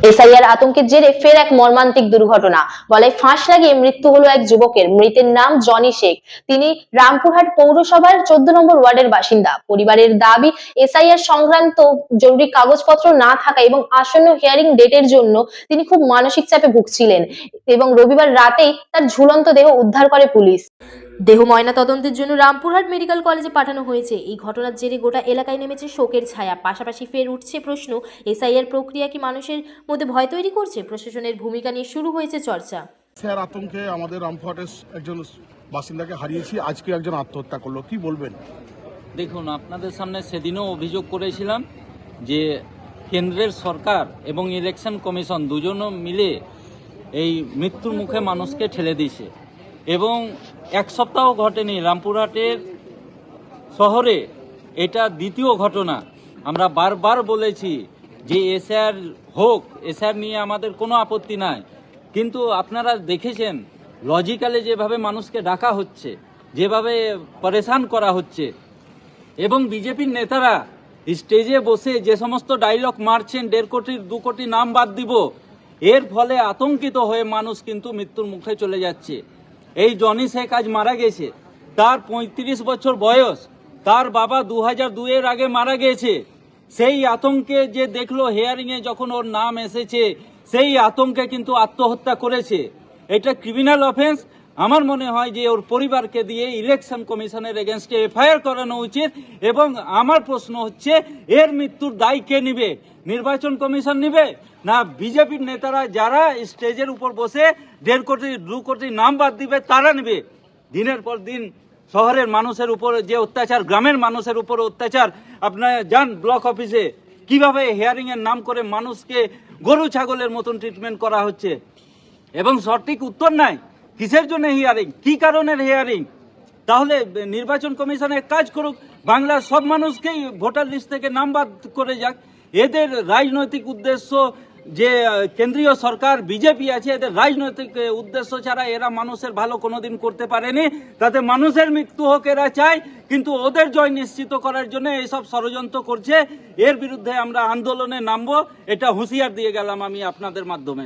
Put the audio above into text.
SIR আতঙ্কের জেরে ফের এক মর্মান্তিক দুর্ঘটনা। গলায় ফাঁস লাগিয়ে মৃত্যু হলো এক যুবকের। মৃতের নাম জনি শেখ। তিনি রামপুরহাট পৌরসভার 14 নম্বর ওয়ার্ডের বাসিন্দা। পরিবারের দাবি, এসআইআর সংক্রান্ত জরুরি কাগজপত্র না থাকা এবং আসন্ন হিয়ারিং ডেটের জন্য তিনি খুব মানসিক চাপে ভুগছিলেন এবং রবিবার রাতেই তার ঝুলন্ত দেহ উদ্ধার করে পুলিশ। দেহ ময়না তদন্তের জন্য রামপুরহাট মেডিকেল কলেজে পাঠানো হয়েছে। এই ঘটনার জেরে গোটা এলাকায় নেমেছে শোকের ছায়া। পাশাপাশি ফের উঠছে প্রশ্ন, এসআইআর প্রক্রিয়া কি মানুষের মধ্যে ভয় তৈরি করছে? প্রশাসনের ভূমিকা নিয়ে শুরু হয়েছে চর্চা। স্যার, আতঙ্কে আমাদের রামপুরহাটের একজন বাসিন্দাকে হারিয়েছি, আজকে একজন আত্মহত্যা করলো, কি বলবেন? দেখুন, আপনাদের সামনে সেদিনও অভিযোগ করেছিলাম যে কেন্দ্রের সরকার এবং ইলেকশন কমিশন দুজনও মিলে এই মৃত্যুর মুখে মানুষকে ঠেলে দিয়েছে এবং এক সপ্তাহ ঘটেনি রামপুরহাটের শহরে। এটা দ্বিতীয় ঘটনা। আমরা বারবার বলেছি যে এসআর হোক, এসআর নিয়ে আমাদের কোনো আপত্তি নাই, কিন্তু আপনারা দেখেছেন লজিক্যালি যেভাবে মানুষকে ডাকা হচ্ছে, যেভাবে পরেশান করা হচ্ছে, এবং বিজেপির নেতারা স্টেজে বসে যে সমস্ত ডায়লগ মারছেন 1.5 কোটি 2 কোটি নাম বাদ দিব, এর ফলে আতঙ্কিত হয়ে মানুষ কিন্তু মৃত্যুর মুখে চলে যাচ্ছে। এই জনি শেখ আজ মারা গেছে, তার 35 বছর বয়স, তার বাবা 2002-এর আগে মারা গেছে। সেই আতঙ্কে যে দেখলো হিয়ারিংয়ে যখন ওর নাম এসেছে, সেই আতঙ্কে কিন্তু আত্মহত্যা করেছে। এটা ক্রিমিনাল অফেন্স। আমার মনে হয় যে ওর পরিবারকে দিয়ে ইলেকশন কমিশনের এগেনস্টে এফআইআর করানো উচিত। এবং আমার প্রশ্ন হচ্ছে, এর মৃত্যুর দায় কে নিবে? নির্বাচন কমিশন নিবে, না বিজেপির নেতারা যারা স্টেজের উপর বসে 1.5 কোটি 2 কোটি নাম বাদ দিবে তারা নিবে? দিনের পর দিন শহরের মানুষের উপর যে অত্যাচার, গ্রামের মানুষের উপর অত্যাচার, আপনারা যান ব্লক অফিসে কিভাবে হিয়ারিং এর নাম করে মানুষকে গরু ছাগলের মতন ট্রিটমেন্ট করা হচ্ছে এবং সঠিক উত্তর নাই। কিসের জন্য হিয়ারিং, কি কারণের হিয়ারিং? তাহলে নির্বাচন কমিশনের কাজ করুক, বাংলার সব মানুষকেই ভোটার লিস্ট থেকে নাম বাদ করে যাক। এদের রাজনৈতিক উদ্দেশ্য, যে কেন্দ্রীয় সরকার বিজেপি আছে, এদের রাজনৈতিক উদ্দেশ্য ছাড়া এরা মানুষের ভালো কোনোদিন করতে পারেনি। তাতে মানুষের মৃত্যু হোক এরা চায়, কিন্তু ওদের জয় নিশ্চিত করার জন্য এইসব ষড়যন্ত্র করছে। এর বিরুদ্ধে আমরা আন্দোলনে নামবো, এটা হুঁশিয়ার দিয়ে গেলাম আমি আপনাদের মাধ্যমে।